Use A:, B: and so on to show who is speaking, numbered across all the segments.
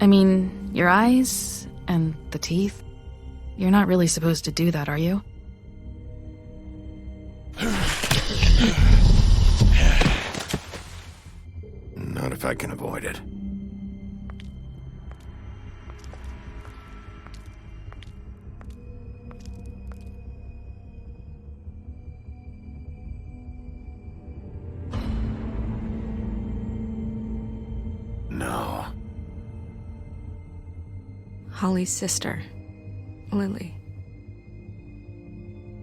A: I mean, your eyes and the teeth. You're not really supposed to do that, are you?
B: Not if I can avoid it. No.
C: Holly's sister, Lily.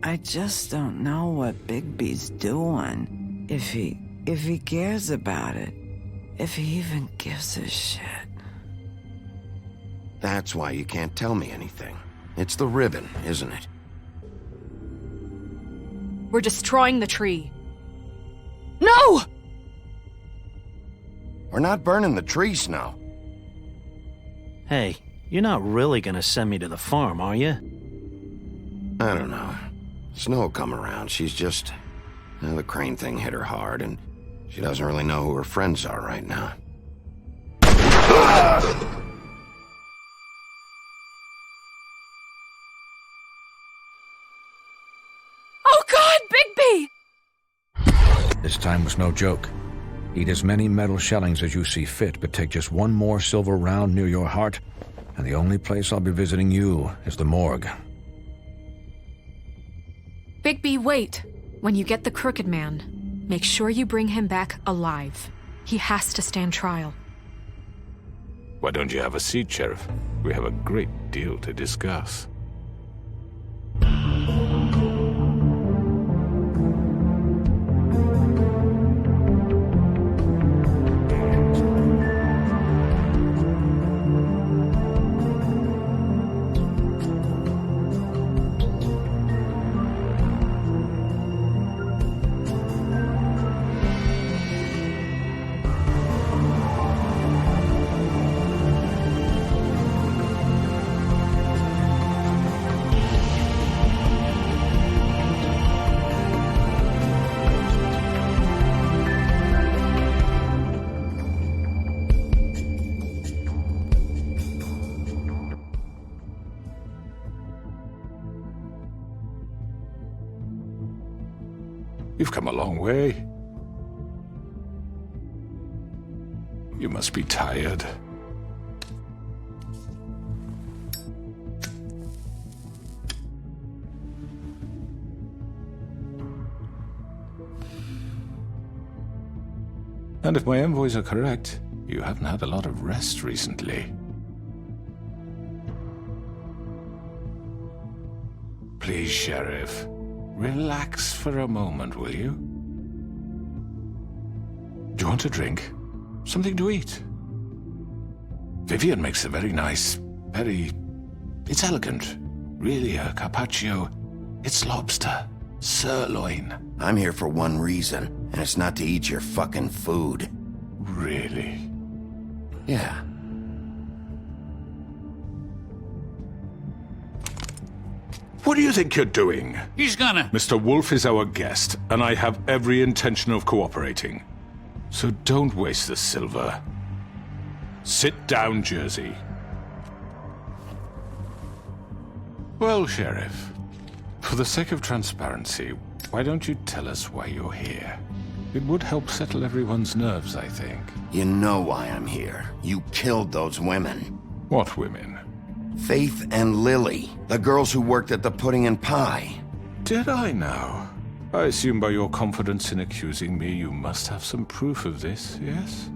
D: I just don't know what Bigby's doing. If he cares about it. If he even gives a shit.
B: That's why you can't tell me anything. It's the ribbon, isn't it?
E: We're destroying the tree.
A: No!
B: We're not burning the tree, Snow.
F: Hey, you're not really gonna send me to the farm, are you?
B: I don't know. Snow will come around. She's just... the crane thing hit her hard, and she doesn't really know who her friends are right now.
E: Oh God, Bigby!
G: This time was no joke. Eat as many metal shellings as you see fit, but take just one more silver round near your heart, and the only place I'll be visiting you is the morgue.
E: Bigby, wait. When you get the Crooked Man, make sure you bring him back alive. He has to stand trial.
H: Why don't you have a seat, Sheriff? We have a great deal to discuss. You've come a long way. You must be tired. And if my envoys are correct, you haven't had a lot of rest recently. Please, Sheriff. Relax for a moment, will you? Do you want a drink? Something to eat? Vivian makes a very nice, it's elegant. Really, a carpaccio. It's lobster. Sirloin.
B: I'm here for one reason, and it's not to eat your fucking food.
H: Really?
B: Yeah.
H: What do you think you're doing?
I: He's gonna...
H: Mr. Wolf is our guest, and I have every intention of cooperating. So don't waste the silver. Sit down, Jersey. Well, Sheriff, for the sake of transparency, why don't you tell us why you're here? It would help settle everyone's nerves, I think.
B: You know why I'm here. You killed those women.
H: What women?
B: Faith and Lily, the girls who worked at the Pudding and Pie.
H: Did I now? I assume by your confidence in accusing me, you must have some proof of this, yes?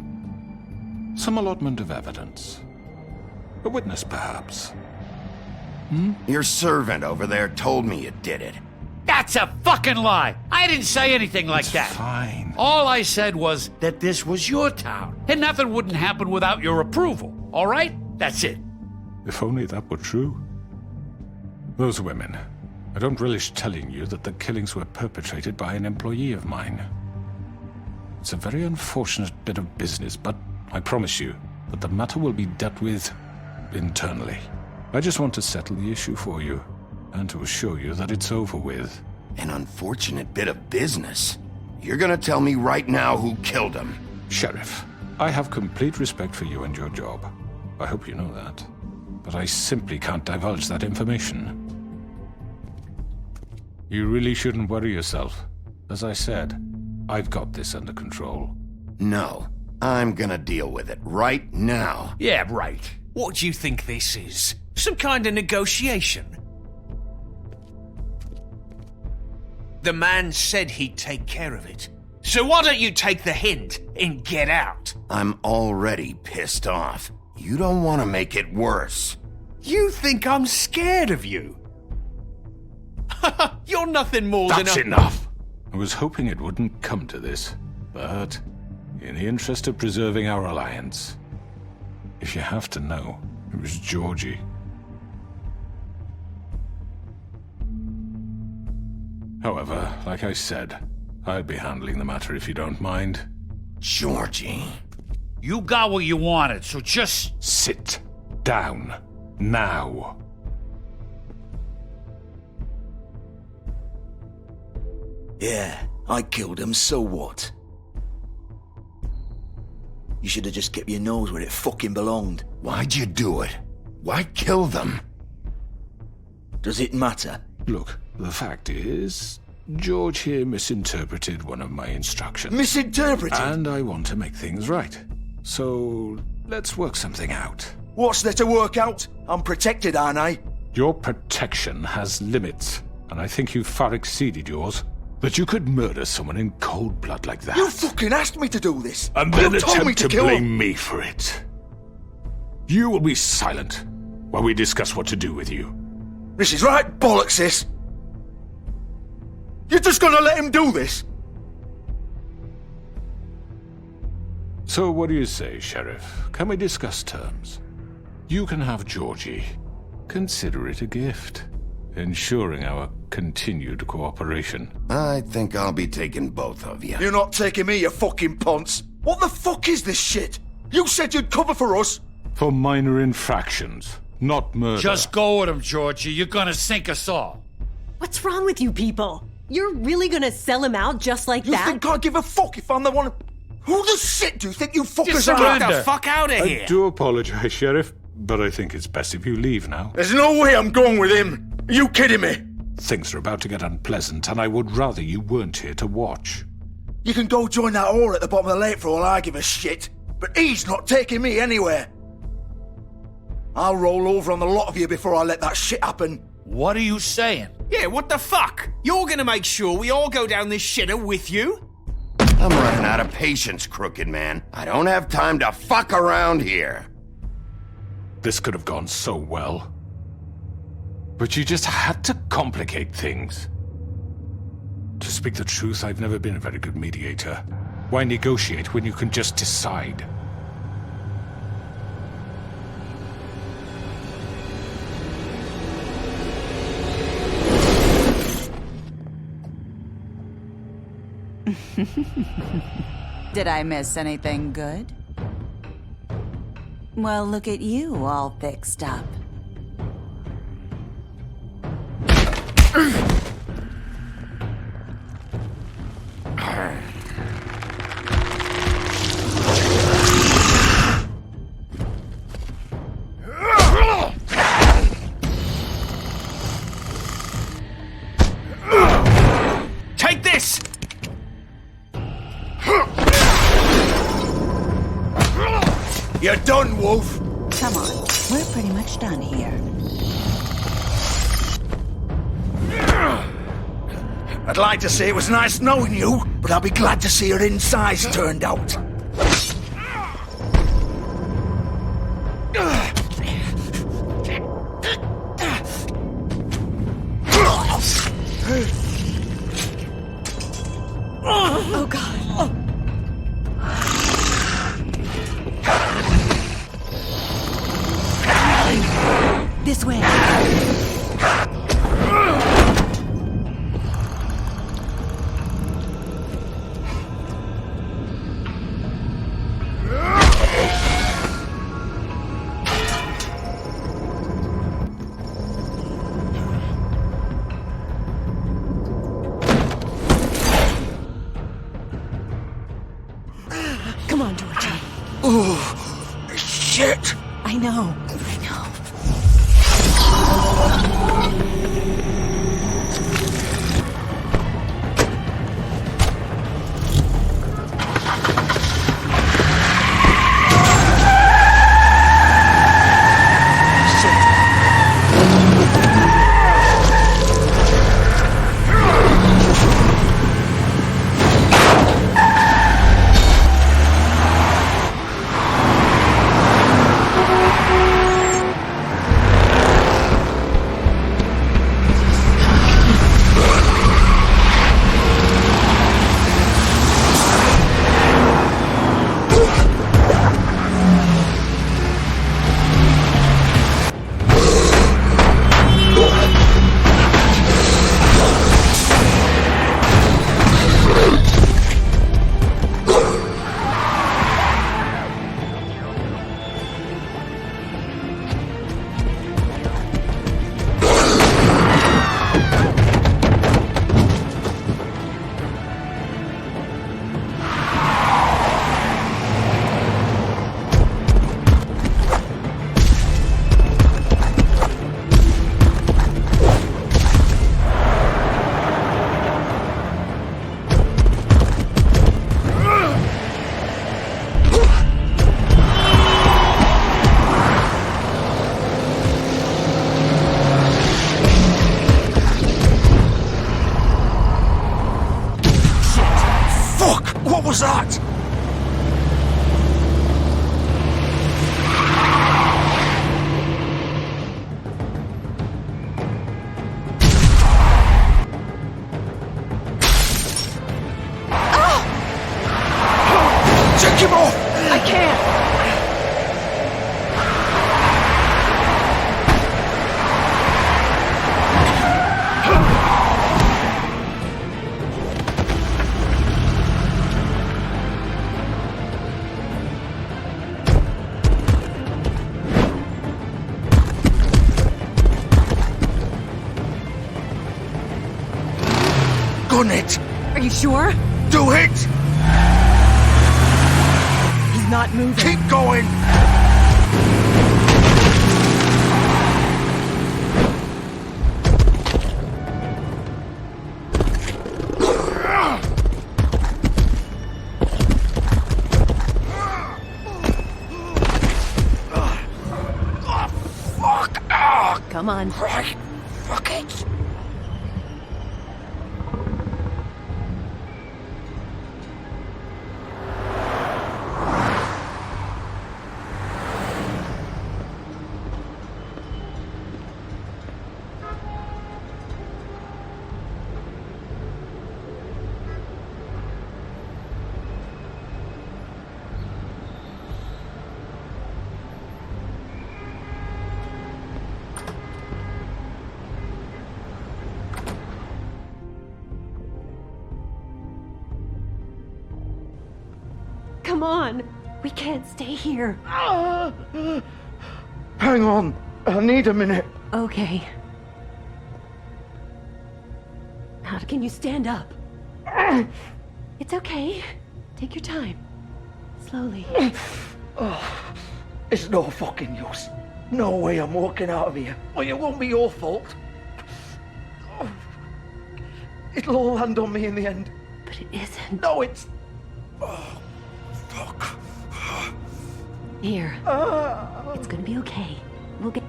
H: Some allotment of evidence. A witness, perhaps.
B: Your servant over there told me you did it.
I: That's a fucking lie! I didn't say anything like
H: It's
I: that.
H: fine.
I: All I said was that this was your town, and nothing wouldn't happen without your approval, all right? That's it.
H: If only that were true. Those women. I don't relish telling you that the killings were perpetrated by an employee of mine. It's a very unfortunate bit of business, but I promise you that the matter will be dealt with internally. I just want to settle the issue for you, and to assure you that it's over with.
B: An unfortunate bit of business. You're gonna tell me right now who killed him.
H: Sheriff, I have complete respect for you and your job. I hope you know that. But I simply can't divulge that information. You really shouldn't worry yourself. As I said, I've got this under control.
B: No, I'm gonna deal with it right now.
I: Yeah, right.
J: What do you think this is? Some kind of negotiation? The man said he'd take care of it. So why don't you take the hint and get out?
B: I'm already pissed off. You don't want to make it worse.
J: You think I'm scared of you? You're nothing more
H: That's
J: than a...
H: enough! I was hoping it wouldn't come to this, but in the interest of preserving our alliance, if you have to know, it was Georgie. However, like I said, I'll be handling the matter if you don't mind.
B: Georgie.
I: You got what you wanted, so just...
H: Sit down. Now.
K: Yeah, I killed him, so what? You should have just kept your nose where it fucking belonged.
B: Why'd you do it? Why kill them?
K: Does it matter?
H: Look, the fact is, George here misinterpreted one of my instructions.
K: Misinterpreted?
H: And I want to make things right. So, let's work something out.
K: What's there to work out? I'm protected, aren't I?
H: Your protection has limits, and I think you've far exceeded yours. That you could murder someone in cold blood like that.
K: You fucking asked me to do this!
H: And then
K: you told me
H: attempt to
K: kill
H: blame
K: him.
H: me for it. You will be silent while we discuss what to do with you.
K: This is right bollocks, this! You're just gonna let him do this?
H: So what do you say, Sheriff? Can we discuss terms? You can have Georgie. Consider it a gift, ensuring our continued cooperation.
B: I think I'll be taking both of you.
K: You're not taking me, you fucking ponce! What the fuck is this shit? You said you'd cover for us!
H: For minor infractions, not murder.
I: Just go with him, Georgie. You're gonna sink us all.
L: What's wrong with you people? You're really gonna sell him out just like
K: You
L: that?
K: think I give a fuck if I'm the one... Who the shit do you think you fuckers
I: Just
K: are?
I: surrender.
J: Get the fuck out of
H: I
J: here!
H: do apologize, Sheriff, but I think it's best if you leave now.
K: There's no way I'm going with him! Are you kidding me?
H: Things are about to get unpleasant, and I would rather you weren't here to watch.
K: You can go join that whore at the bottom of the lake for all I give a shit, but he's not taking me anywhere. I'll roll over on the lot of you before I let that shit happen.
I: What are you saying?
J: Yeah, what the fuck? You're gonna make sure we all go down this shitter with you?
B: I'm running out of patience, crooked man. I don't have time to fuck around here.
H: This could have gone so well. But you just had to complicate things. To speak the truth, I've never been a very good mediator. Why negotiate when you can just decide?
M: Did I miss anything good? Well, look at you, all fixed up.
J: Take this!
K: You're done, Wolf!
M: Come on, we're pretty much done here.
K: I'd like to say it was nice knowing you, but I'll be glad to see your insides turned out.
L: Oh, God. This way. Come on, Georgie.
K: Oh, shit!
L: I I know.
K: What was that? Take him off!
L: I can't!
K: Gun it!
L: Are you sure?
K: Do it!
L: He's not moving.
K: Keep going!
L: Come on.
K: Right. Fuck it.
L: Come on. We can't stay here.
K: Hang on. I need a minute.
L: Okay. How can you stand up? It's okay. Take your time. Slowly.
K: It's no fucking use. No way I'm walking out of here. Well, it won't be your fault. It'll all land on me in the end.
L: But it isn't.
K: No, it's... Oh, fuck.
L: Here. It's gonna be okay. We'll get...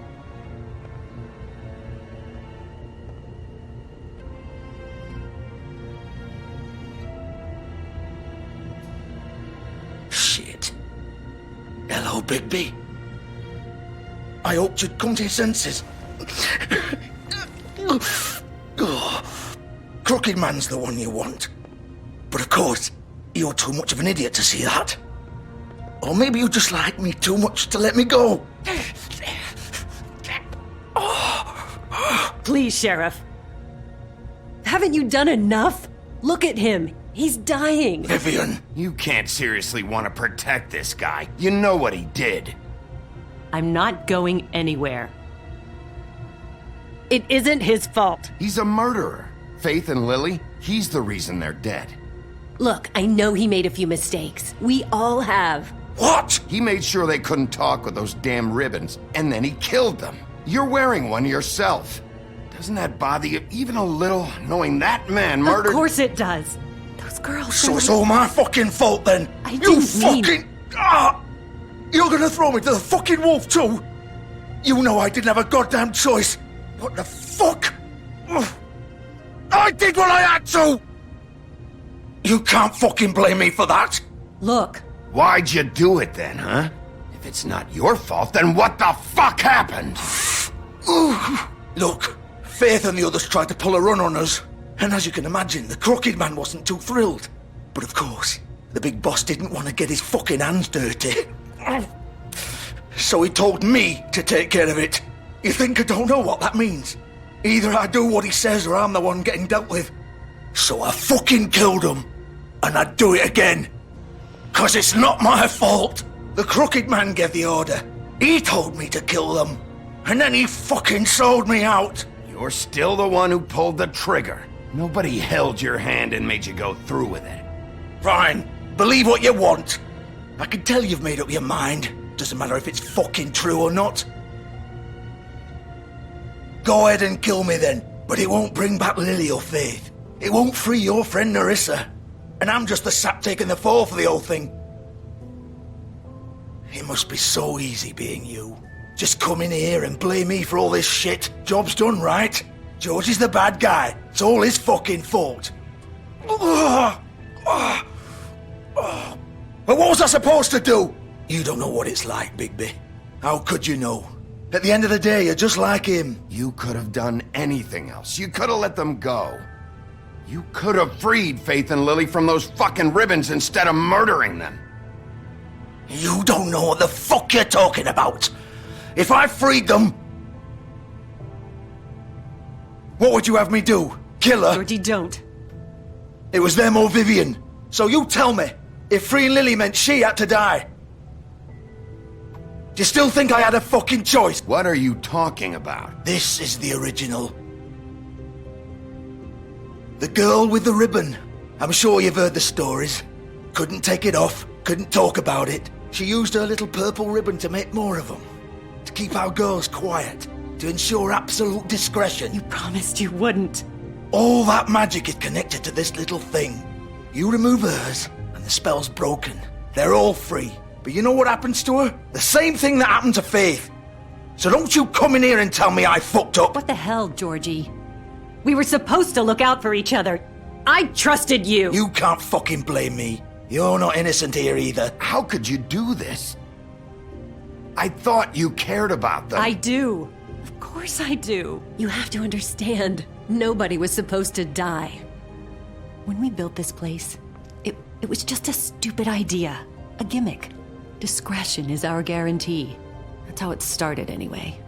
K: Shit. Hello, Bigby. I hoped you'd come to your senses. Crooked Man's the one you want. But of course, you're too much of an idiot to see that. Or maybe you just like me too much to let me go.
L: Please, Sheriff. Haven't you done enough? Look at him. He's dying.
K: Vivian.
B: You can't seriously want to protect this guy. You know what he did.
L: I'm not going anywhere. It isn't his fault.
B: He's a murderer. Faith and Lily, he's the reason they're dead.
L: Look, I know he made a few mistakes. We all have.
K: What?
B: He made sure they couldn't talk with those damn ribbons, and then he killed them. You're wearing one yourself. Doesn't that bother you even a little, knowing that man murdered...
L: Of course it does. Those girls...
K: So it's all my fucking fault then?
L: I
K: You
L: didn't mean-
K: fucking... You're gonna throw me to the fucking wolf too? You know I didn't have a goddamn choice. What the fuck? Ugh. I did what I had to! You can't fucking blame me for that.
L: Look.
B: Why'd you do it then, huh? If it's not your fault, then what the fuck happened?
K: Look, Faith and the others tried to pull a run on us. And as you can imagine, the Crooked Man wasn't too thrilled. But of course, the big boss didn't want to get his fucking hands dirty. So he told me to take care of it. You think I don't know what that means? Either I do what he says or I'm the one getting dealt with. So I fucking killed him. And I'd do it again. 'Cause it's not my fault. The Crooked Man gave the order. He told me to kill them. And then he fucking sold me out.
B: You're still the one who pulled the trigger. Nobody held your hand and made you go through with it.
K: Fine. Believe what you want. I can tell you've made up your mind. Doesn't matter if it's fucking true or not. Go ahead and kill me then. But it won't bring back Lily or Faith. It won't free your friend Narissa. And I'm just the sap taking the fall for the whole thing. It must be so easy being you. Just come in here and blame me for all this shit. Job's done, right? George is the bad guy. It's all his fucking fault. But what was I supposed to do? You don't know what it's like, Bigby. How could you know? At the end of the day, you're just like him.
B: You could have done anything else. You could have let them go. You could have freed Faith and Lily from those fucking ribbons instead of murdering them.
K: You don't know what the fuck you're talking about. If I freed them... What would you have me do? Kill her?
L: Georgie, don't.
K: It was them or Vivian. So you tell me, if freeing Lily meant she had to die. Do you still think I had a fucking choice?
B: What are you talking about?
K: This is the original. The girl with the ribbon. I'm sure you've heard the stories. Couldn't take it off, couldn't talk about it. She used her little purple ribbon to make more of them. To keep our girls quiet. To ensure absolute discretion.
L: You promised you wouldn't.
K: All that magic is connected to this little thing. You remove hers, and the spell's broken. They're all free. But you know what happens to her? The same thing that happened to Faith. So don't you come in here and tell me I fucked up.
L: What the hell, Georgie? We were supposed to look out for each other. I trusted you.
K: You can't fucking blame me. You're not innocent here either.
B: How could you do this? I thought you cared about them.
L: I do. Of course I do. You have to understand. Nobody was supposed to die. When we built this place, it was just a stupid idea. A gimmick. Discretion is our guarantee. That's how it started anyway.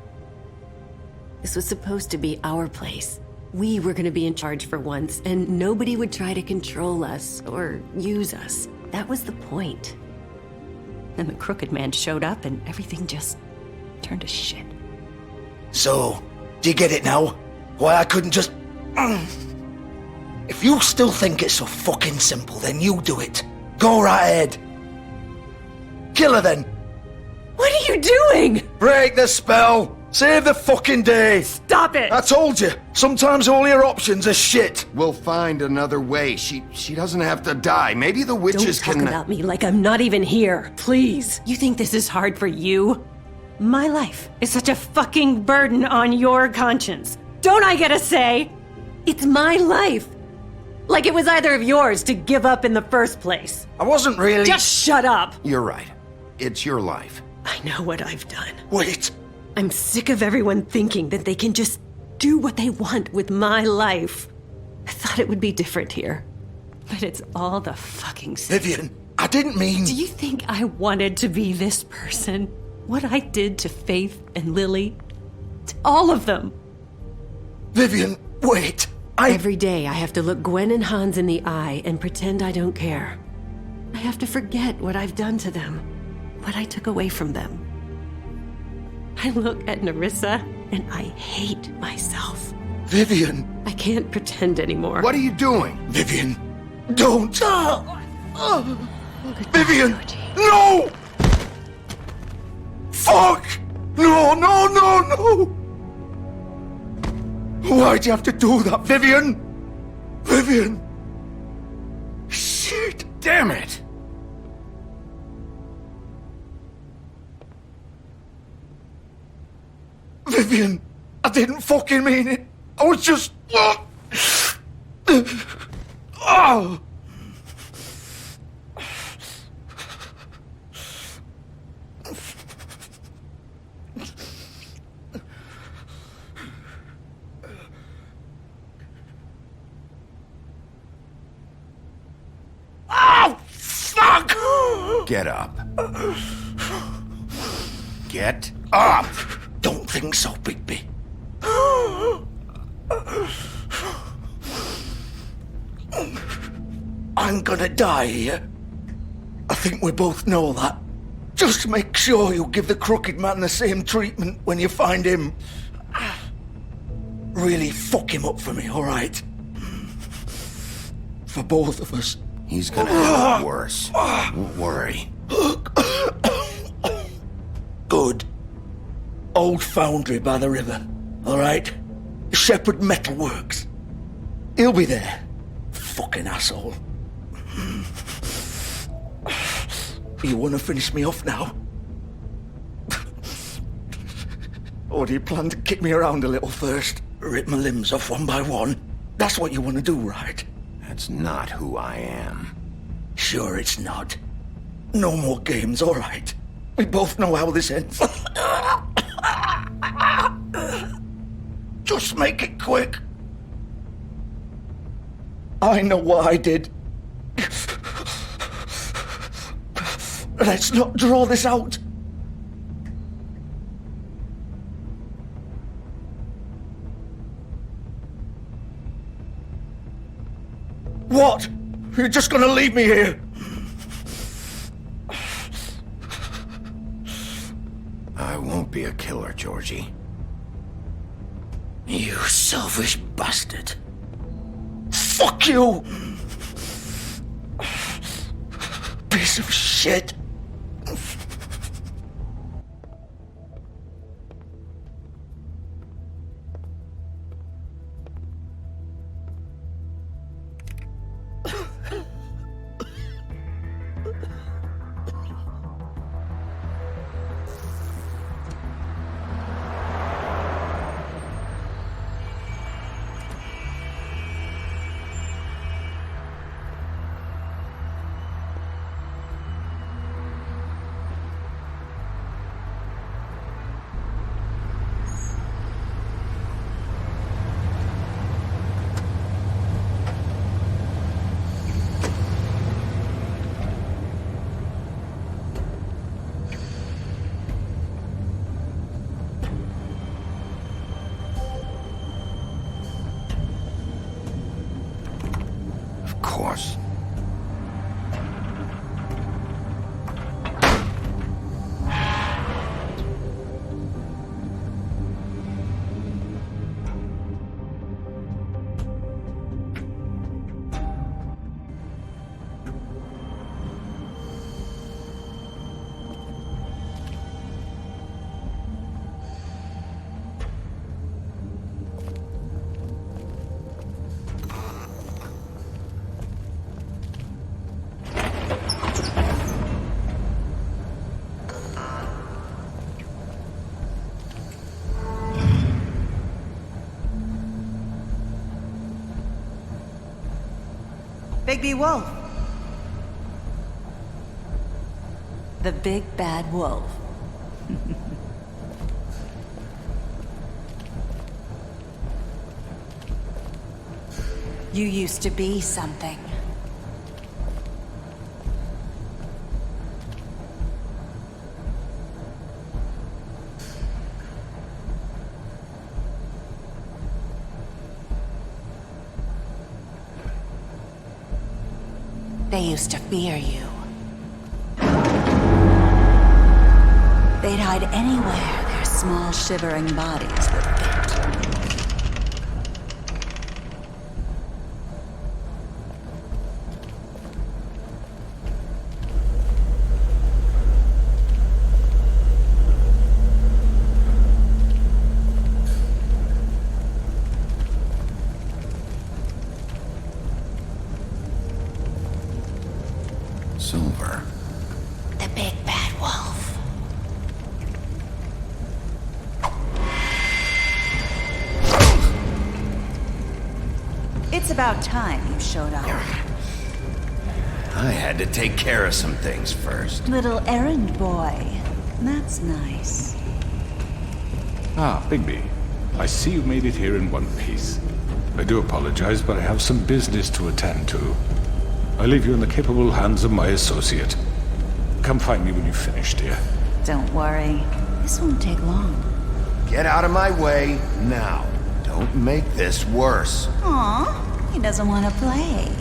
L: This was supposed to be our place. We were going to be in charge for once, and nobody would try to control us or use us. That was the point. Then the Crooked Man showed up and everything just turned to shit.
K: So, do you get it now? Why I couldn't just... If you still think it's so fucking simple, then you do it. Go right ahead. Kill her then.
L: What are you doing?
K: Break the spell. Save the fucking day.
L: Stop it.
K: I told you. Sometimes all your options are shit.
B: We'll find another way. She doesn't have to die. Maybe the witches
L: Don't talk about me like I'm not even here. Please. You think this is hard for you? My life is such a fucking burden on your conscience. Don't I get a say? It's my life. Like it was either of yours to give up in the first place.
K: I wasn't really...
L: Just shut up.
B: You're right. It's your life.
L: I know what I've done.
K: Wait.
L: I'm sick of everyone thinking that they can just do what they want with my life. I thought it would be different here. But it's all the fucking same.
K: Vivian, I didn't mean...
L: Do you think I wanted to be this person? What I did to Faith and Lily? To all of them.
K: Vivian, wait.
L: Every day I have to look Gwen and Hans in the eye and pretend I don't care. I have to forget what I've done to them. What I took away from them. I look at Narissa and I hate myself.
K: Vivian.
L: I can't pretend anymore.
B: What are you doing?
K: Vivian, don't. Vivian, no! Fuck! No, no, no, no! Why'd you have to do that, Vivian? Vivian! Shit!
B: Damn it!
K: Vivian, I didn't fucking mean it. I was just... Oh! Oh, fuck!
B: Get up. Get up!
K: Don't think so, Bigby. I'm gonna die here. I think we both know that. Just make sure you give the crooked man the same treatment when you find him. Really fuck him up for me, all right? For both of us.
B: He's gonna have it worse. Don't worry.
K: Good. Old foundry by the river, all right? Shepherd Metalworks. He'll be there. Fucking asshole. You want to finish me off now? Or do you plan to kick me around a little first? Rip my limbs off one by one? That's what you want to do, right?
B: That's not who I am.
K: Sure it's not. No more games, all right? We both know how this ends. Just make it quick. I know what I did. Let's not draw this out. What? You're just gonna leave me here?
B: I won't be a killer, Georgie.
K: You selfish bastard. Fuck you! Piece of shit.
B: Course.
M: Bigby Wolf. The big bad wolf. You used to be something. They used to fear you. They'd hide anywhere their small, shivering bodies would fit. it's about time you showed up.
B: I had to take care of some things first.
M: Little errand boy. That's nice.
H: Ah, Bigby. I see you made it here in one piece. I do apologize, but I have some business to attend to. I leave you in the capable hands of my associate. Come find me when you've finished, dear.
M: Don't worry. This won't take long.
B: Get out of my way now. Don't make this worse.
M: Aw, he doesn't want to play.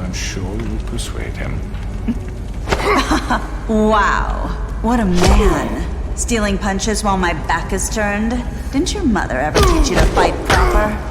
H: I'm sure you'll persuade him.
M: Wow, what a man. Stealing punches while my back is turned? Didn't your mother ever teach you to fight proper?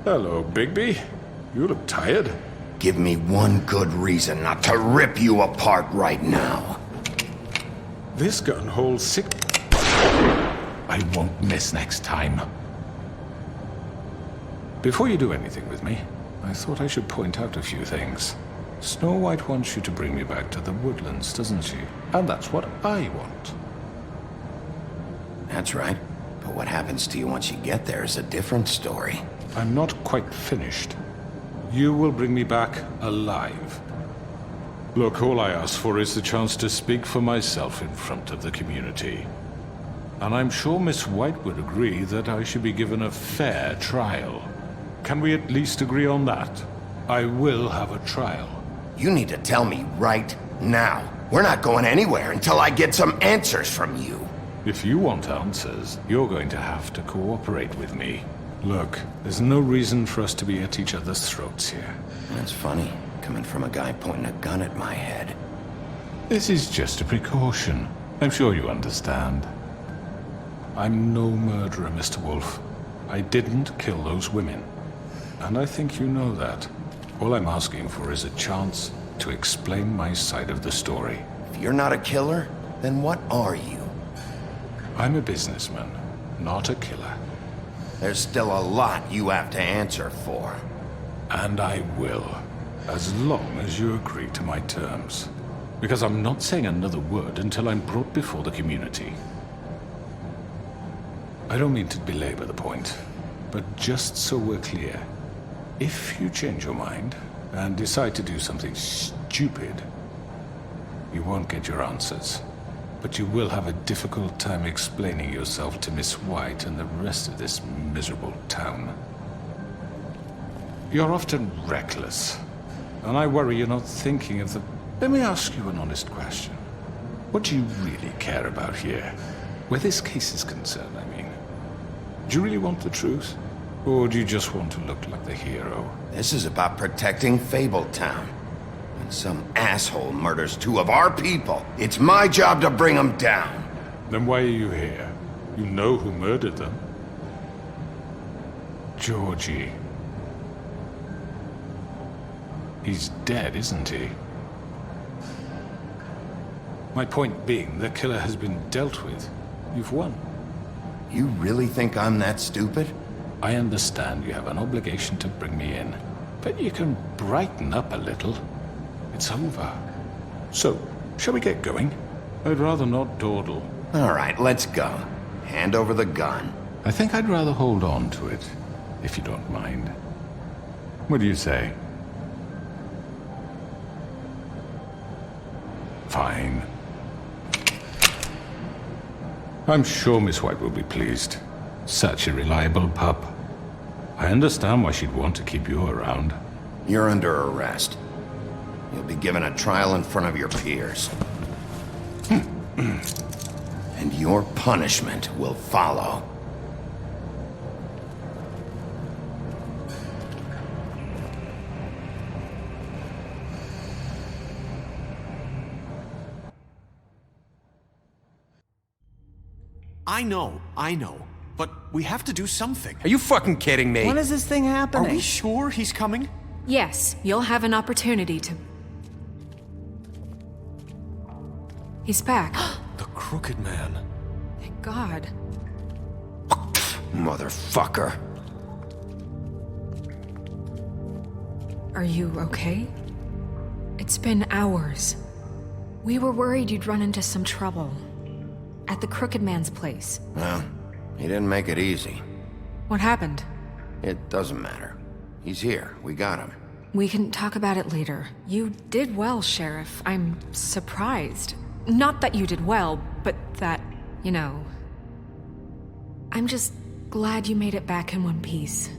H: Hello, Bigby. You look tired.
B: Give me one good reason not to rip you apart right now.
H: This gun holds 6... I won't miss next time. Before you do anything with me, I thought I should point out a few things. Snow White wants you to bring me back to the woodlands, doesn't she? And that's what I want.
B: That's right. But what happens to you once you get there is a different story.
H: I'm not quite finished. You will bring me back alive. Look, all I ask for is the chance to speak for myself in front of the community. And I'm sure Miss White would agree that I should be given a fair trial. Can we at least agree on that? I will have a trial.
B: You need to tell me right now. We're not going anywhere until I get some answers from you.
H: If you want answers, you're going to have to cooperate with me. Look, there's no reason for us to be at each other's throats here.
B: That's funny, coming from a guy pointing a gun at my head.
H: This is just a precaution. I'm sure you understand. I'm no murderer, Mr. Wolf. I didn't kill those women. And I think you know that. All I'm asking for is a chance to explain my side of the story.
B: If you're not a killer, then what are you?
H: I'm a businessman, not a killer.
B: There's still a lot you have to answer for.
H: And I will, as long as you agree to my terms. Because I'm not saying another word until I'm brought before the community. I don't mean to belabor the point, but just so we're clear, if you change your mind and decide to do something stupid, you won't get your answers. But you will have a difficult time explaining yourself to Miss White and the rest of this miserable town. You're often reckless, and I worry you're not thinking of the... Let me ask you an honest question. What do you really care about here? Where this case is concerned, I mean. Do you really want the truth? Or do you just want to look like the hero?
B: This is about protecting Fabletown. When some asshole murders two of our people, it's my job to bring them down.
H: Then why are you here? You know who murdered them. Georgie. He's dead, isn't he? My point being, the killer has been dealt with. You've won.
B: You really think I'm that stupid?
H: I understand you have an obligation to bring me in, but you can brighten up a little. It's over. So, shall we get going? I'd rather not dawdle.
B: All right, let's go. Hand over the gun.
H: I think I'd rather hold on to it, if you don't mind. What do you say? Fine. I'm sure Miss White will be pleased. Such a reliable pup. I understand why she'd want to keep you around.
B: You're under arrest. You'll be given a trial in front of your peers. And your punishment will follow.
J: I know. But we have to do something.
N: Are you fucking kidding me?
D: When is this thing happening?
J: Are we sure he's coming?
E: Yes, you'll have an opportunity to... He's back.
N: The Crooked Man.
E: Thank God.
B: Motherfucker.
E: Are you okay? It's been hours. We were worried you'd run into some trouble. At the Crooked Man's place.
B: Well, he didn't make it easy.
E: What happened?
B: It doesn't matter. He's here. We got him.
E: We can talk about it later. You did well, Sheriff. I'm surprised. Not that you did well, but that, you know... I'm just glad you made it back in one piece.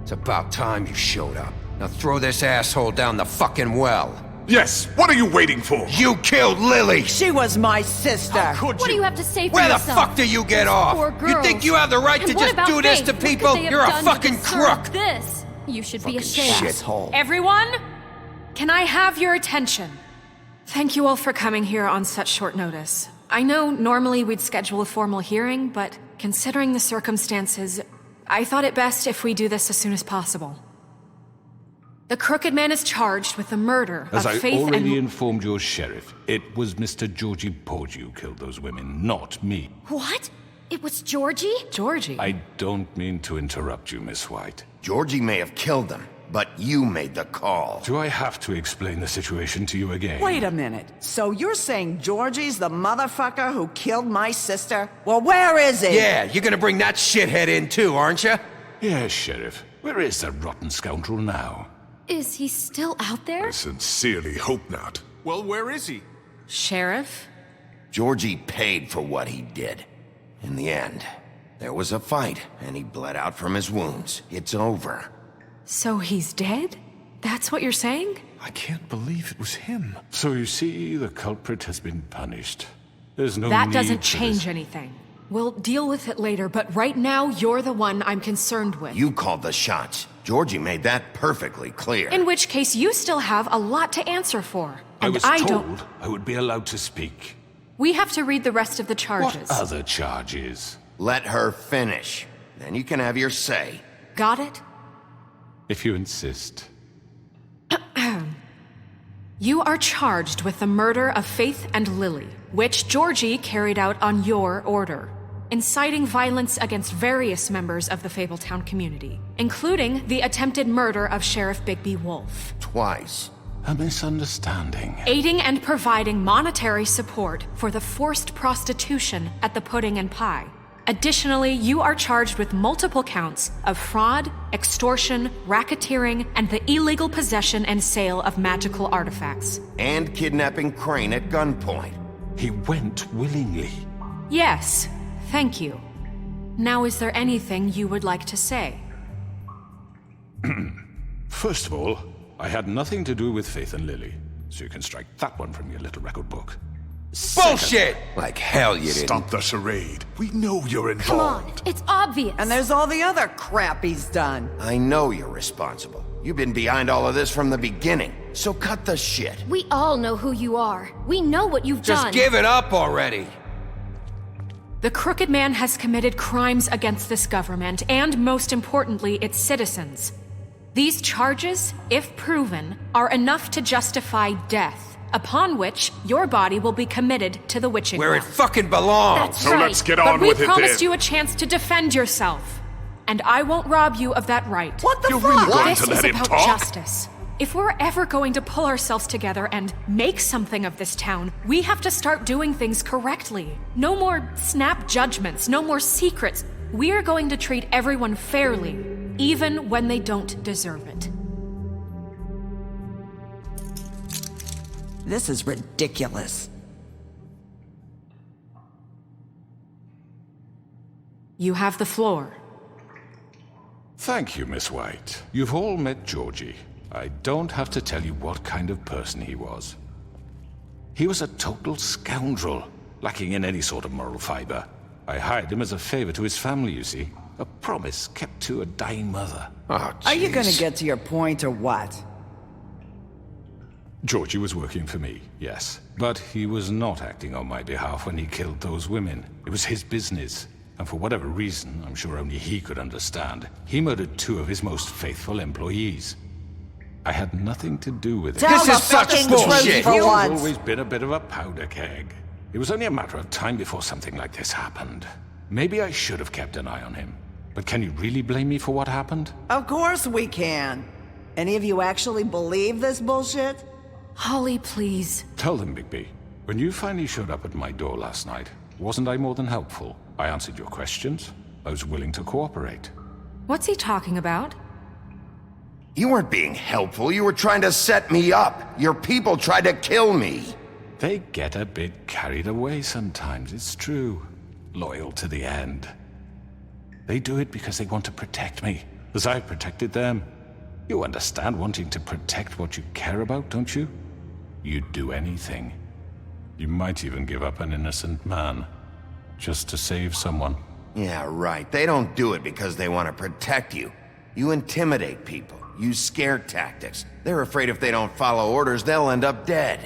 N: It's about time you showed up. Now throw this asshole down the fucking well.
O: Yes, what are you waiting for?
B: You killed Lily!
D: She was my sister.
J: Could
P: What do
J: you?
P: you have to say for
J: Where the
P: yourself?
J: fuck do you get off?
P: Poor
J: You
P: girls.
J: think you have the right
P: And
J: to
P: what
J: just
P: about
J: do this
P: Faith?
J: to
P: What could
J: people?
P: they have
J: You're a
P: done to
J: fucking
P: deserve
J: crook!
P: This. You should be ashamed.
B: Shithole.
E: Everyone, can I have your attention? Thank you all for coming here on such short notice. I know normally we'd schedule a formal hearing, but considering the circumstances, I thought it best if we do this as soon as possible. The Crooked Man is charged with the murder
H: As
E: of
H: I
E: Faith
H: already
E: and...
H: informed your sheriff, it was Mr. Georgie Porgy who killed those women, not me.
P: What? It was Georgie?
E: Georgie?
H: I don't mean to interrupt you, Miss White.
B: Georgie may have killed them, but you made the call.
H: Do I have to explain the situation to you again?
D: Wait a minute. So you're saying Georgie's the motherfucker who killed my sister? Well, where is he?
J: Yeah, you're gonna bring that shithead in too, aren't you?
H: Yes, Sheriff. Where is the rotten scoundrel now?
P: Is he still out there?
O: I sincerely hope not. Well, where is he?
E: Sheriff?
B: Georgie paid for what he did. In the end, there was a fight, and he bled out from his wounds. It's over.
E: So he's dead? That's what you're saying?
O: I can't believe it was him.
H: So you see, the culprit has been punished. There's no
E: That
H: need
E: doesn't
H: for
E: change
H: this.
E: anything. We'll deal with it later, but right now, you're the one I'm concerned with.
B: You called the shots. Georgie made that perfectly clear.
E: In which case, you still have a lot to answer for.
H: I
E: And
H: was
E: I
H: told
E: don't...
H: I would be allowed to speak.
E: We have to read the rest of the charges.
H: What other charges?
B: Let her finish. Then you can have your say.
E: Got it?
H: If you insist.
E: You are charged with the murder of Faith and Lily, which Georgie carried out on your order, inciting violence against various members of the Fabletown community, including the attempted murder of Sheriff Bigby Wolf.
B: Twice.
H: A misunderstanding.
E: Aiding and providing monetary support for the forced prostitution at the Pudding and Pie. Additionally, you are charged with multiple counts of fraud, extortion, racketeering, and the illegal possession and sale of magical artifacts.
B: And kidnapping Crane at gunpoint.
H: He went willingly.
E: Yes, thank you. Now, is there anything you would like to say?
H: First of all, I had nothing to do with Faith and Lily, so you can strike that one from your little record book.
J: Bullshit!
B: Like hell you didn't.
O: Stop the charade. We know you're
P: Come
O: involved.
P: on, it's obvious.
D: And there's all the other crap he's done.
B: I know you're responsible. You've been behind all of this from the beginning. So cut the shit.
P: We all know who you are. We know what you've done.
J: Just give it up already.
E: The Crooked Man has committed crimes against this government and, most importantly, its citizens. These charges, if proven, are enough to justify death, upon which your body will be committed to the witching
J: Where it
E: well.
J: fucking belongs.
P: That's
O: So
P: right.
O: let's get
E: But
O: on
E: we
O: with it
E: promised
O: then.
E: you a chance to defend yourself, and I won't rob you of that right.
D: What the
O: You're
D: fuck?
O: really going
E: This
O: to
E: is
O: let him
E: about
O: talk?
E: justice. If we're ever going to pull ourselves together and make something of this town, we have to start doing things correctly. No more snap judgments, no more secrets. We are going to treat everyone fairly, even when they don't deserve it.
D: This is ridiculous.
E: You have the floor.
H: Thank you, Miss White. You've all met Georgie. I don't have to tell you what kind of person he was. He was a total scoundrel, lacking in any sort of moral fiber. I hired him as a favor to his family, you see. A promise kept to a dying mother.
B: Oh,
D: Are you
B: jeez.
D: gonna get to your point or what?
H: Georgie was working for me, yes. But he was not acting on my behalf when he killed those women. It was his business. And for whatever reason, I'm sure only he could understand, he murdered 2 of his most faithful employees. I had nothing to do with it.
D: Tell
J: This
D: the
J: is such
D: fucking
J: bullshit.
D: truth for
H: He's
D: once.
H: always been a bit of a powder keg. It was only a matter of time before something like this happened. Maybe I should have kept an eye on him. But can you really blame me for what happened?
D: Of course we can. Any of you actually believe this bullshit?
E: Holly, please.
H: Tell them, Bigby. When you finally showed up at my door last night, wasn't I more than helpful? I answered your questions. I was willing to cooperate.
E: What's he talking about?
B: You weren't being helpful. You were trying to set me up. Your people tried to kill me.
H: They get a bit carried away sometimes, it's true. Loyal to the end. They do it because they want to protect me, as I've protected them. You understand wanting to protect what you care about, don't you? you'd do anything. You might even give up an innocent man, just to save someone.
B: Yeah, right. They don't do it because they want to protect you. You intimidate people, use scare tactics. They're afraid if they don't follow orders, they'll end up dead.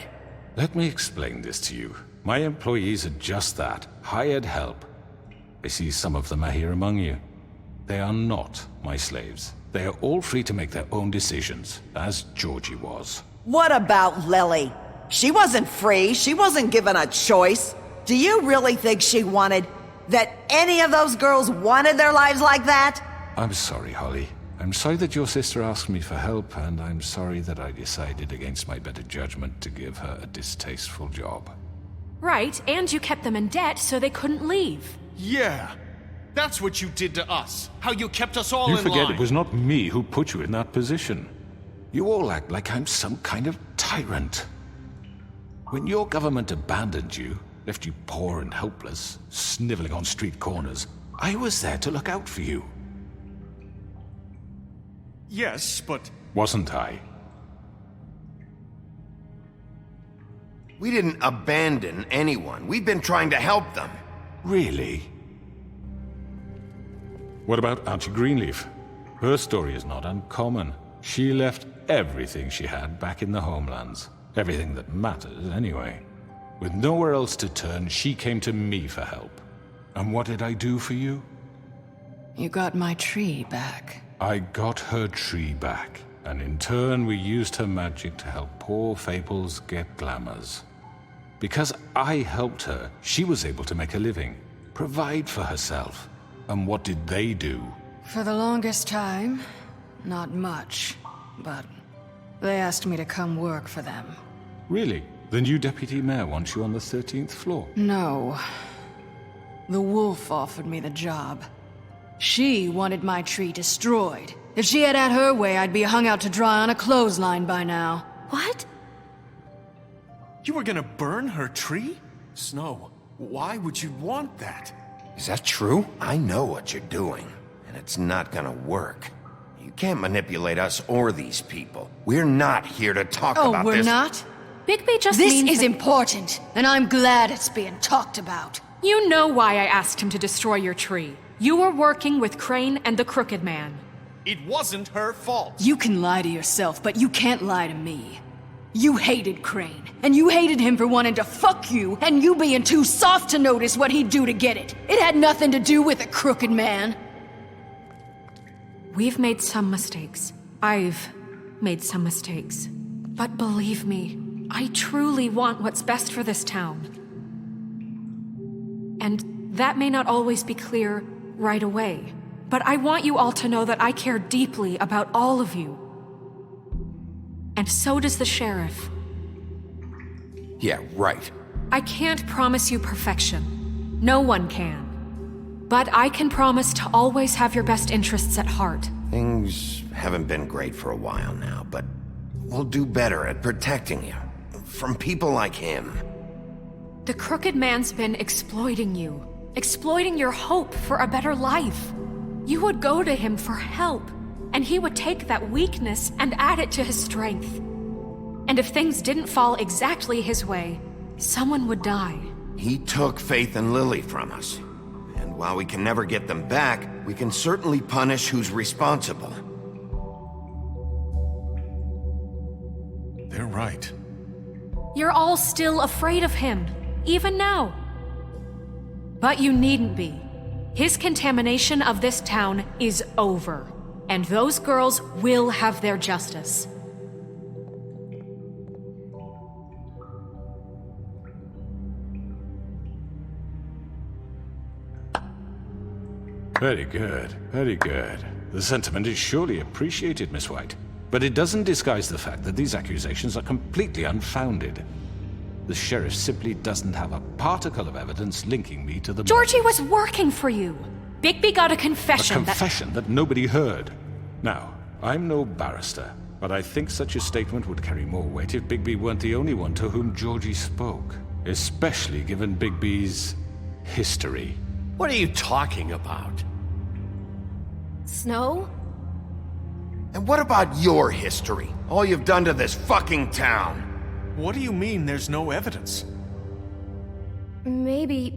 H: Let me explain this to you. My employees are just that, hired help. I see some of them are here among you. They are not my slaves. They are all free to make their own decisions, as Georgie was.
D: What about Lily? She wasn't free. She wasn't given a choice. Do you really think she wanted... that any of those girls wanted their lives like that?
H: I'm sorry, Holly. I'm sorry that your sister asked me for help, and I'm sorry that I decided against my better judgment to give her a distasteful job.
E: Right, and you kept them in debt so they couldn't leave.
N: Yeah. That's what you did to us. How you kept us all in line.
H: You forget it was not me who put you in that position. You all act like I'm some kind of tyrant. When your government abandoned you, left you poor and helpless, sniveling on street corners, I was there to look out for you.
N: Yes, but...
H: Wasn't I?
B: We didn't abandon anyone. We've been trying to help them.
H: Really? What about Auntie Greenleaf? Her story is not uncommon. She left everything she had back in the homelands. Everything that matters, anyway. With nowhere else to turn, she came to me for help. And what did I do for you?
A: You got my tree back.
H: I got her tree back, and in turn we used her magic to help poor Fables get glamours. Because I helped her, she was able to make a living, provide for herself. And what did they do?
A: For the longest time, not much, but they asked me to come work for them.
H: Really? The new deputy mayor wants you on the 13th floor?
A: No. The wolf offered me the job. She wanted my tree destroyed. If she had her way, I'd be hung out to dry on a clothesline by now.
P: What?
N: You were gonna burn her tree? Snow, why would you want that?
B: Is that true? I know what you're doing, and it's not gonna work. You can't manipulate us or these people. We're not here to talk about this.
A: Oh, we're not?
E: Bigby just
A: This
E: means
A: is
E: that-
A: important, and I'm glad it's being talked about.
E: You know why I asked him to destroy your tree. You were working with Crane and the Crooked Man.
N: It wasn't her fault.
A: You can lie to yourself, but you can't lie to me. You hated Crane, and you hated him for wanting to fuck you, and you being too soft to notice what he'd do to get it. It had nothing to do with the Crooked Man.
E: We've made some mistakes. I've made some mistakes. But believe me, I truly want what's best for this town. And that may not always be clear right away, but I want you all to know that I care deeply about all of you. And so does the sheriff.
B: Yeah, right.
E: I can't promise you perfection. No one can. But I can promise to always have your best interests at heart.
B: Things haven't been great for a while now, but we'll do better at protecting you. From people like him.
E: The Crooked Man's been exploiting you. Exploiting your hope for a better life. You would go to him for help, and he would take that weakness and add it to his strength. And if things didn't fall exactly his way, someone would die.
B: He took Faith and Lily from us. And while we can never get them back, we can certainly punish who's responsible.
N: They're right.
E: You're all still afraid of him, even now. But you needn't be. His contamination of this town is over, and those girls will have their justice.
H: Very good, very good. The sentiment is surely appreciated, Miss White. But it doesn't disguise the fact that these accusations are completely unfounded. The sheriff simply doesn't have a particle of evidence linking me to the
E: Georgie was working for you. Bigby got a confession.
H: A confession that nobody heard. Now, I'm no barrister, but I think such a statement would carry more weight if Bigby weren't the only one to whom Georgie spoke. Especially given Bigby's history.
I: What are you talking about?
P: Snow?
B: And what about your history? All you've done to this fucking town?
N: What do you mean there's no evidence?
P: Maybe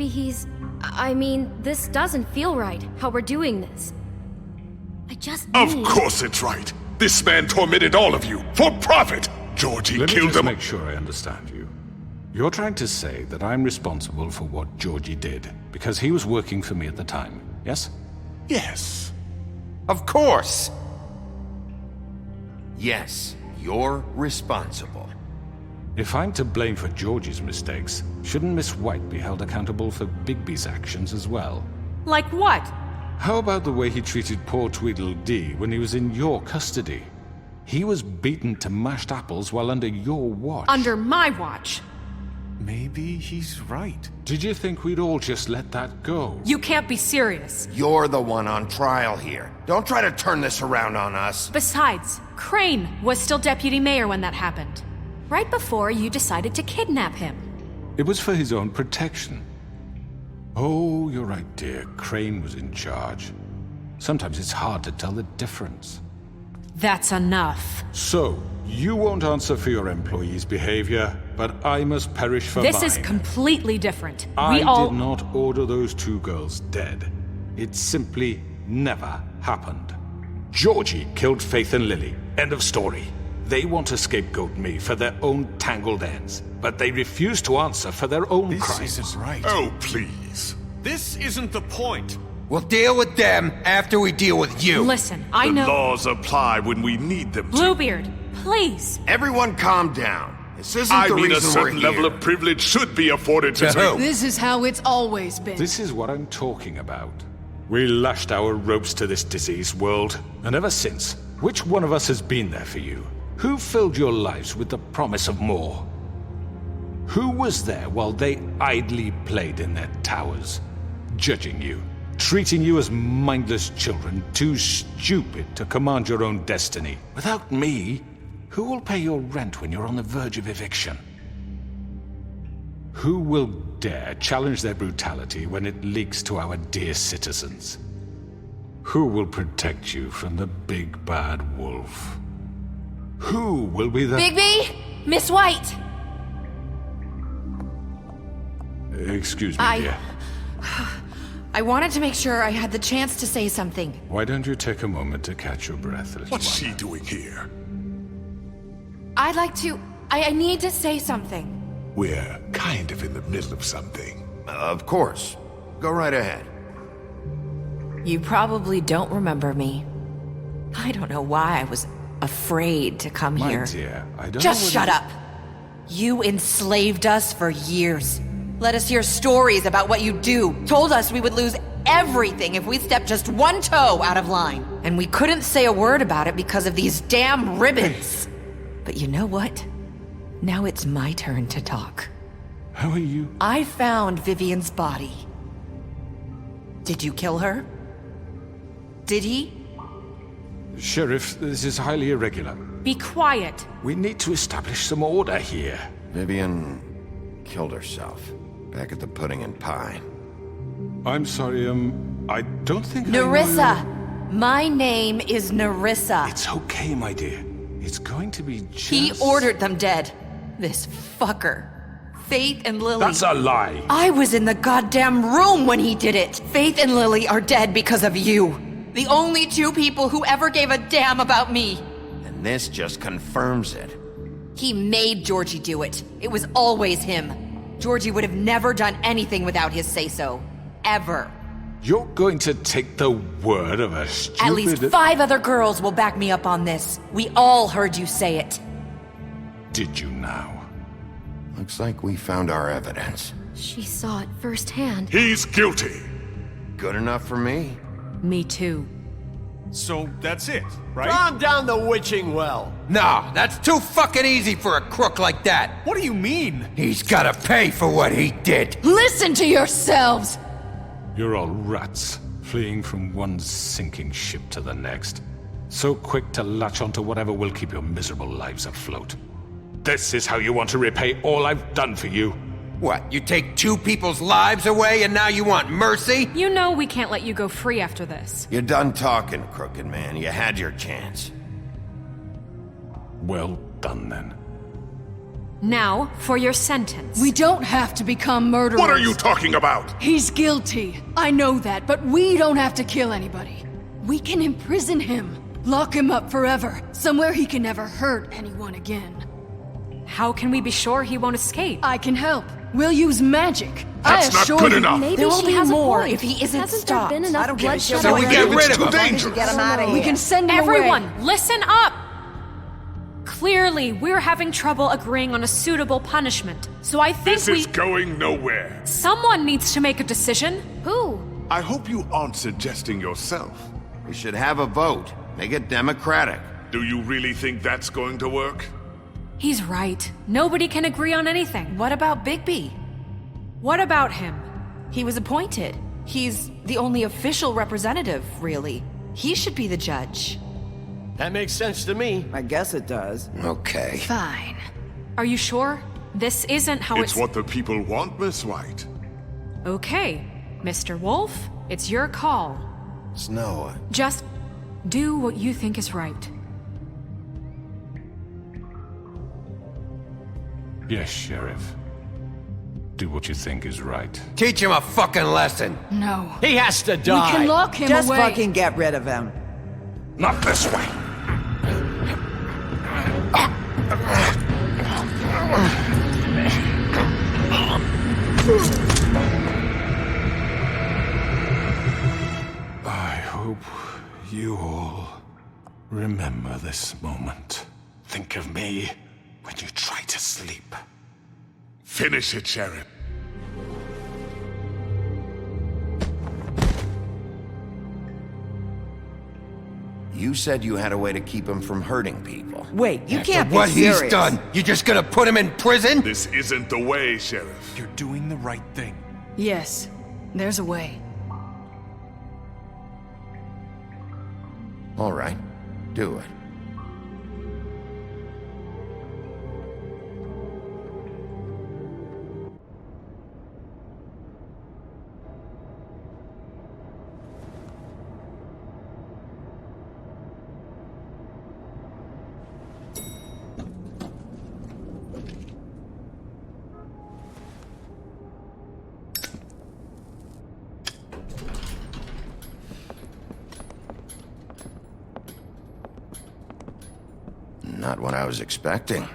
P: he's... I mean, this doesn't feel right, how we're doing this. I just
O: Of
P: need...
O: course it's right. This man tormented all of you, for profit! Georgie
H: Let me
O: killed
H: just
O: him.
H: make sure I understand you. You're trying to say that I'm responsible for what Georgie did, because he was working for me at the time, yes?
O: Yes.
B: Of course! Yes, you're responsible.
H: If I'm to blame for Georgie's mistakes, shouldn't Miss White be held accountable for Bigby's actions as well?
E: Like what?
H: How about the way he treated poor Tweedledee when he was in your custody? He was beaten to mashed apples while under your watch.
E: Under my watch.
N: Maybe he's right.
H: Did you think we'd all just let that go?
E: You can't be serious.
B: You're the one on trial here. Don't try to turn this around on us.
E: Besides, Crane was still deputy mayor when that happened. Right before you decided to kidnap him.
H: It was for his own protection. Oh, you're right, dear. Crane was in charge. Sometimes it's hard to tell the difference.
E: That's enough.
H: So, you won't answer for your employees' behavior, but I must perish for mine.
E: This is completely different.
H: I did not order those two girls dead. It simply never happened. Georgie killed Faith and Lily. End of story. They want to scapegoat me for their own tangled ends, but they refuse to answer for their own crimes.
N: This isn't right.
O: Oh, please.
N: This isn't the point.
B: We'll deal with them after we deal with you.
E: Listen, I
O: The
E: know...
O: laws apply when we need them to.
E: Bluebeard, please.
B: Everyone calm down. This isn't
O: I
B: the
O: mean, a
B: reason we're
O: certain
B: here.
O: level of privilege should be afforded to
B: who?
A: This is how it's always been.
H: This is what I'm talking about. We lashed our ropes to this diseased world, and ever since, which one of us has been there for you? Who filled your lives with the promise of more? Who was there while they idly played in their towers, judging you, treating you as mindless children, too stupid to command your own destiny? Without me, who will pay your rent when you're on the verge of eviction? Who will dare challenge their brutality when it leaks to our dear citizens? Who will protect you from the big bad wolf? Who will be the...
P: Bigby! Miss White!
H: Excuse me, dear.
Q: I wanted to make sure I had the chance to say something.
H: Why don't you take a moment to catch your breath, little
O: What's
H: one?
O: she doing here?
Q: I'd like to... I need to say something.
O: We're kind of in the middle of something.
B: Of course. Go right ahead.
Q: You probably don't remember me. I don't know why I was afraid to come
H: My
Q: here.
H: dear, I don't
Q: Just
H: know
Q: shut
H: what
Q: up. You enslaved us for years. Let us hear stories about what you do. Told us we would lose everything if we stepped just one toe out of line. And we couldn't say a word about it because of these damn ribbons. But you know what? Now it's my turn to talk.
H: How are you?
Q: I found Vivian's body. Did you kill her? Did he?
H: Sheriff, this is highly irregular.
E: Be quiet.
H: We need to establish some order here.
B: Vivian killed herself back at the Pudding and Pie.
H: I'm sorry, I don't think
Q: Nerissa! My name is Nerissa.
H: It's okay, my dear. It's going to be just...
Q: He ordered them dead. This fucker. Faith and Lily.
H: That's a lie.
Q: I was in the goddamn room when he did it. Faith and Lily are dead because of you. The only two people who ever gave a damn about me.
B: And this just confirms it.
Q: He made Georgie do it. It was always him. Georgie would have never done anything without his say-so. Ever.
H: You're going to take the word of a stupid...
Q: At least 5 other girls will back me up on this. We all heard you say it.
H: Did you now?
B: Looks like we found our evidence.
P: She saw it firsthand.
O: He's guilty.
B: Good enough for me.
E: Me too.
N: So that's it, right?
R: Calm down the witching well.
B: No, that's too fucking easy for a crook like that.
N: What do you mean?
B: He's gotta pay for what he did.
A: Listen to yourselves!
H: You're all rats, fleeing from one sinking ship to the next. So quick to latch onto whatever will keep your miserable lives afloat. This is how you want to repay all I've done for you.
B: What, you take 2 people's lives away and now you want mercy?
E: You know we can't let you go free after this.
B: You're done talking, crooked man. You had your chance.
H: Well done, then.
E: Now, for your sentence.
A: We don't have to become murderers.
O: What are you talking about?
A: He's guilty. I know that, but we don't have to kill anybody. We can imprison him. Lock him up forever. Somewhere he can never hurt anyone again.
E: How can we be sure he won't escape?
A: I can help. We'll use magic.
O: That's not good enough.
P: Maybe
Q: There will
P: she
Q: be
P: has
Q: more
P: a point.
Q: if he isn't
P: Hasn't
Q: stopped.
P: there been
D: I
P: enough
D: don't give a
P: bloodshed
D: shit.
O: So we
P: already?
O: get rid of
D: As long
O: him.
D: as you get him out of here.
A: We can send him
E: Everyone,
A: away.
E: listen up! Clearly, we're having trouble agreeing on a suitable punishment. So I think
O: This is going nowhere.
E: Someone needs to make a decision.
P: Who?
O: I hope you aren't suggesting yourself.
B: We should have a vote. Make it democratic.
O: Do you really think that's going to work?
E: He's right. Nobody can agree on anything.
Q: What about Bigby?
E: What about him?
Q: He was appointed. He's the only official representative, really. He should be the judge.
R: That makes sense to me.
D: I guess it does.
B: Okay.
A: Fine.
E: Are you sure? This isn't how
O: It's what the people want, Miss White.
E: Okay, Mr. Wolf, it's your call.
B: Snow.
E: Just do what you think is right.
H: Yes, Sheriff. Do what you think is right.
R: Teach him a fucking lesson.
A: No.
R: He has to die.
A: We can lock him
D: Just
A: away.
D: fucking get rid of him.
O: Not this way.
H: I hope you all remember this moment.
O: Think of me when you try to sleep. Finish it, Sheriff.
B: You said you had a way to keep him from hurting people.
D: Wait, you
R: After
D: can't be
R: what
D: serious.
R: he's done, you just gonna put him in prison?
O: This isn't the way, Sheriff.
N: You're doing the right thing.
A: Yes, there's a way.
B: All right. Do it. Not what I was expecting.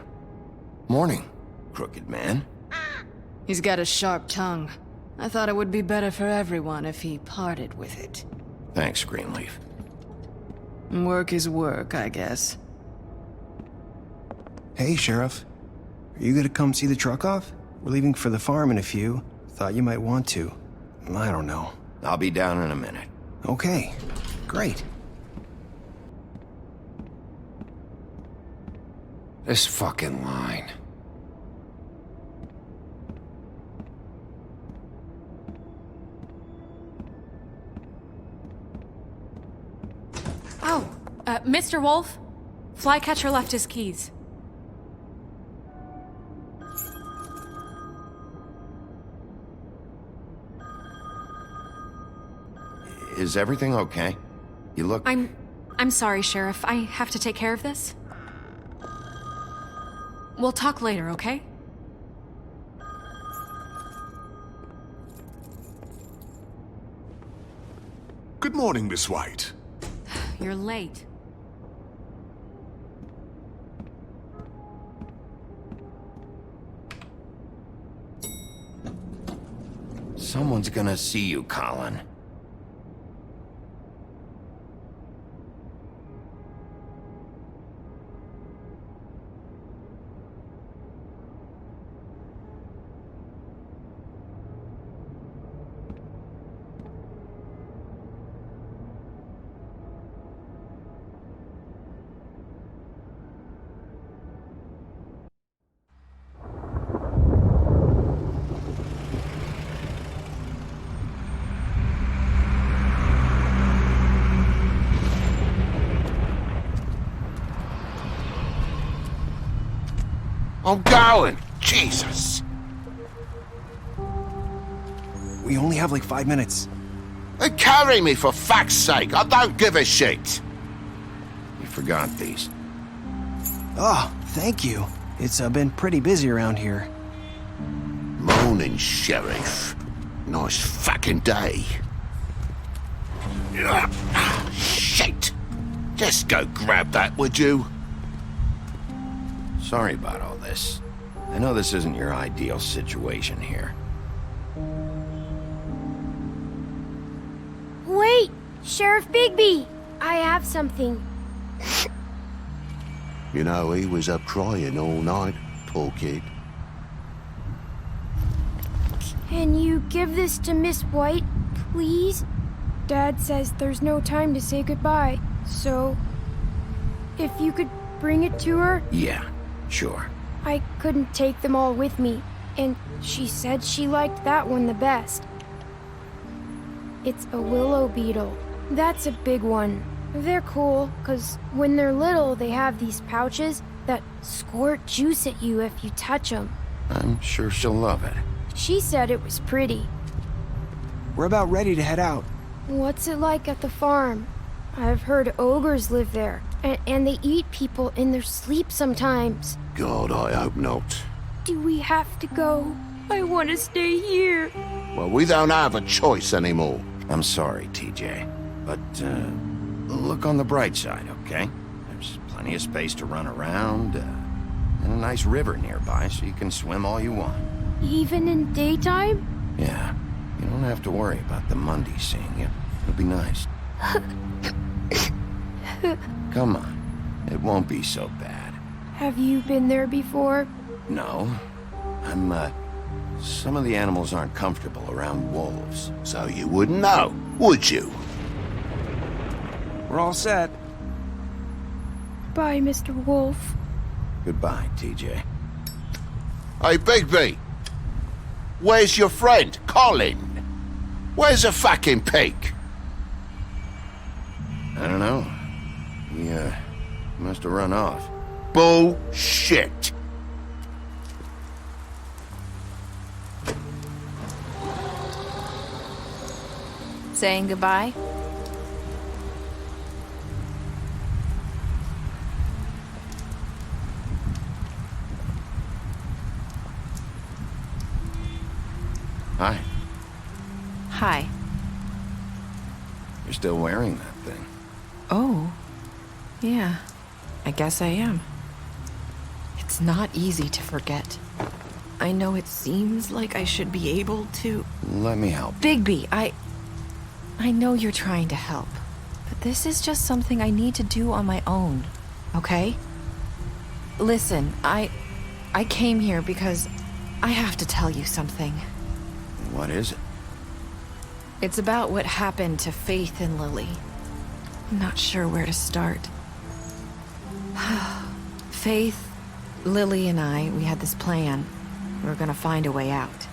B: Morning, crooked man.
A: He's got a sharp tongue. I thought it would be better for everyone if he parted with it.
B: Thanks, Greenleaf.
A: Work is work, I guess.
S: Hey, Sheriff. Are you gonna come see the truck off? We're leaving for the farm in a few. Thought you might want to. I don't know.
B: I'll be down in a minute.
S: Okay, great.
B: This fucking line.
E: Oh, Mr. Wolf, Flycatcher left his keys.
B: Is everything okay? You look...
E: I'm sorry, Sheriff. I have to take care of this. We'll talk later, okay?
O: Good morning, Miss White.
E: You're late.
B: Someone's gonna see you, Colin.
O: I'm going. Jesus.
S: We only have like 5 minutes.
O: Carry me, for fuck's sake. I don't give a shit.
B: You forgot these.
S: Oh, thank you. It's been pretty busy around here.
O: Morning, Sheriff. Nice fucking day. Shit! Just go grab that, would you?
B: Sorry about all this. I know this isn't your ideal situation here.
T: Wait! Sheriff Bigby! I have something.
O: You know, he was up crying all night, poor kid.
T: Can you give this to Miss White, please? Dad says there's no time to say goodbye, so... if you could bring it to her?
B: Yeah, sure.
T: I couldn't take them all with me, and she said she liked that one the best. It's a willow beetle. That's a big one. They're cool, 'cause when they're little, they have these pouches that squirt juice at you if you touch them.
B: I'm sure she'll love it.
T: She said it was pretty.
S: We're about ready to head out.
T: What's it like at the farm? I've heard ogres live there, and they eat people in their sleep sometimes.
O: God, I hope not.
T: Do we have to go? I want to stay here.
O: Well, we don't have a choice anymore.
B: I'm sorry, TJ, but look on the bright side, okay? There's plenty of space to run around, and a nice river nearby so you can swim all you want.
T: Even in daytime?
B: Yeah, you don't have to worry about the Monday seeing you. It'll be nice. Come on, it won't be so bad.
T: Have you been there before?
B: No, some of the animals aren't comfortable around wolves.
O: So you wouldn't know, would you?
S: We're all set.
T: Bye, Mr. Wolf.
B: Goodbye, TJ.
O: Hey, Bigby! Where's your friend, Colin? Where's the fucking pig?
B: I don't know. He, must have run off.
O: Bullshit!
C: Saying goodbye?
B: Hi.
C: Hi.
B: You're still wearing that thing.
E: Oh. Yeah. I guess I am. It's not easy to forget. I know it seems like I should be able to...
B: Let me help.
E: Bigby, I know you're trying to help, but this is just something I need to do on my own, okay? Listen, I came here because I have to tell you something.
B: What is it?
E: It's about what happened to Faith and Lily. I'm not sure where to start. Faith, Lily, and I, we had this plan. We were gonna find a way out.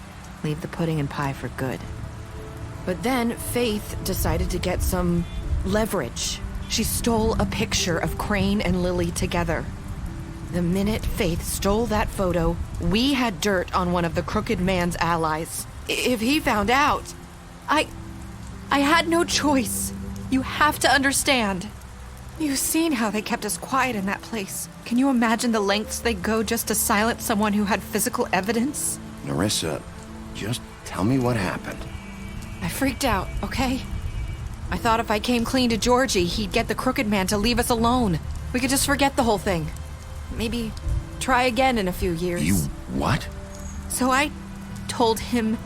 E: Leave the pudding and pie for good. But then Faith decided to get some leverage. She stole a picture of Crane and Lily together. The minute Faith stole that photo, we had dirt on one of the Crooked Man's allies. If he found out, I had no choice. You have to understand. You've seen how they kept us quiet in that place. Can you imagine the lengths they go just to silence someone who had physical evidence?
B: Nerissa, just tell me what happened.
E: I freaked out, okay? I thought if I came clean to Georgie, he'd get the Crooked Man to leave us alone. We could just forget the whole thing. Maybe try again in a few years.
B: You what?
E: So I told him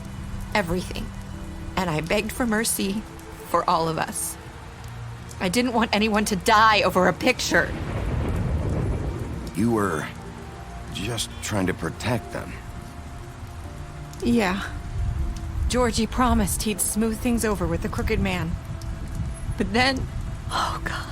E: everything. And I begged for mercy for all of us. I didn't want anyone to die over a picture.
B: You were just trying to protect them.
E: Yeah. Georgie promised he'd smooth things over with the Crooked Man. But then... Oh, God.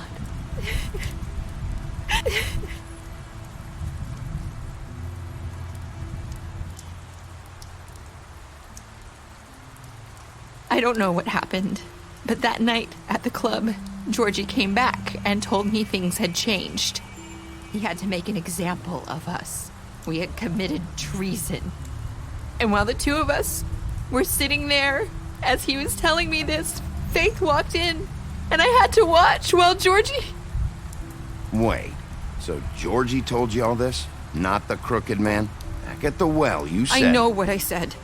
E: I don't know what happened, but that night at the club, Georgie came back and told me things had changed. He had to make an example of us. We had committed treason. And while the two of us were sitting there, as he was telling me this, Faith walked in, and I had to watch while Georgie...
B: Wait, so Georgie told you all this? not the crooked man? Back at the well, you said...
Q: I know what I said.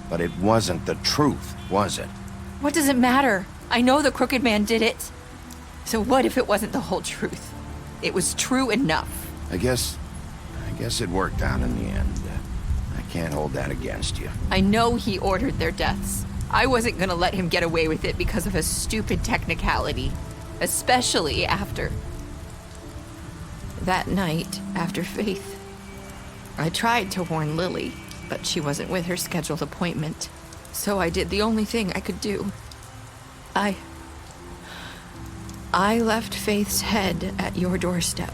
B: But it wasn't the truth, was it?
Q: What does it matter? I know the crooked man did it. So what if it wasn't the whole truth? It was true enough.
B: I guess it worked out in the end. I can't hold that against you.
Q: I know he ordered their deaths. I wasn't gonna let him get away with it because of a stupid technicality. Especially after... that night, after Faith. I tried to warn Lily, but she wasn't with her scheduled appointment. So I did the only thing I could do. I left Faith's head at your doorstep.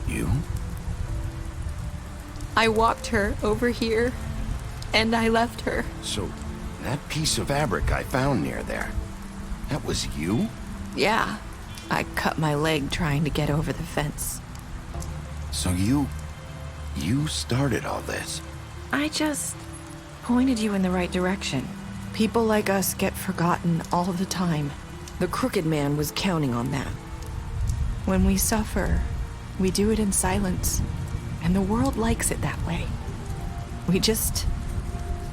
B: You?
Q: I walked her over here, and I left her.
B: So, that piece of fabric I found near there, that was you?
Q: Yeah. I cut my leg trying to get over the fence.
B: So you started all this?
Q: I just pointed you in the right direction. People like us get forgotten all the time. The crooked man was counting on that. When we suffer, we do it in silence, and the world likes it that way. We just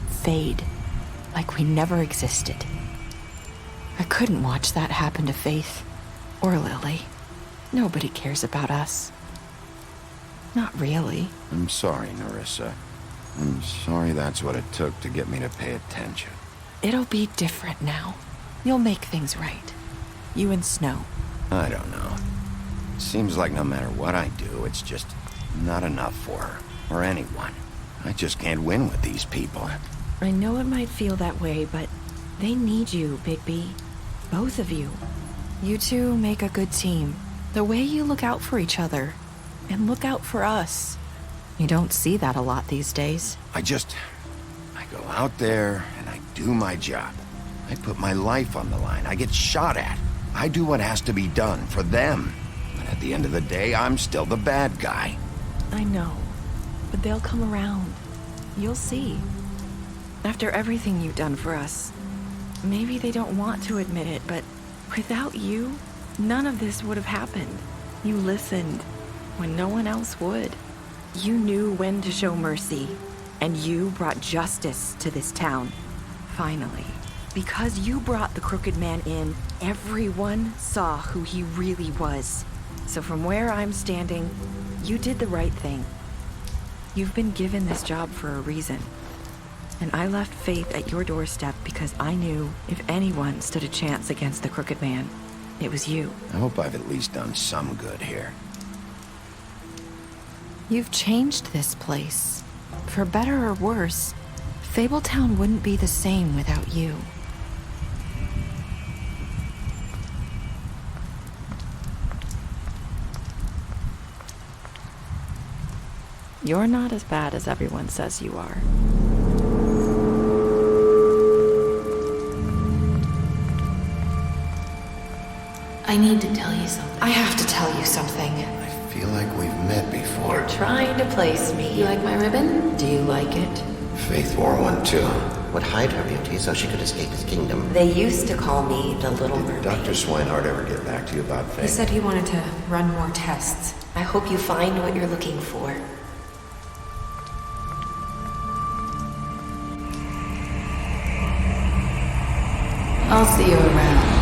Q: fade, like we never existed. I couldn't watch that happen to Faith, or Lily. Nobody cares about us. Not really.
B: I'm sorry, Nerissa. I'm sorry that's what it took to get me to pay attention.
Q: It'll be different now. You'll make things right. You and Snow.
B: I don't know. It seems like no matter what I do, it's just not enough for her, or anyone. I just can't win with these people.
Q: I know it might feel that way, but they need you, Bigby. Both of you. You two make a good team. The way you look out for each other, and look out for us. You don't see that a lot these days.
B: I go out there and I do my job. I put my life on the line. I get shot at. I do what has to be done for them. But at the end of the day, I'm still the bad guy.
Q: I know, but they'll come around. You'll see. After everything you've done for us, maybe they don't want to admit it, but without you, none of this would have happened. You listened when no one else would. You knew when to show mercy, and you brought justice to this town. Finally. Because you brought the crooked man in, everyone saw who he really was. So from where I'm standing, you did the right thing. You've been given this job for a reason. And I left Faith at your doorstep because I knew if anyone stood a chance against the crooked man, it was you.
B: I hope I've at least done some good here.
Q: You've changed this place. For better or worse, Fabletown wouldn't be the same without you. You're not as bad as everyone says you are.
A: I need to tell you something.
Q: I have to tell you something.
B: I feel like we've met before.
A: You're trying to place me. You like my ribbon? Do you like it?
B: Faith wore one too.
U: Would hide her beauty so she could escape his kingdom.
A: They used to call me the Little Mermaid.
B: Dr. Swinehart ever get back to you about Faith?
E: He said he wanted to run more tests.
A: I hope you find what you're looking for. I'll see you around.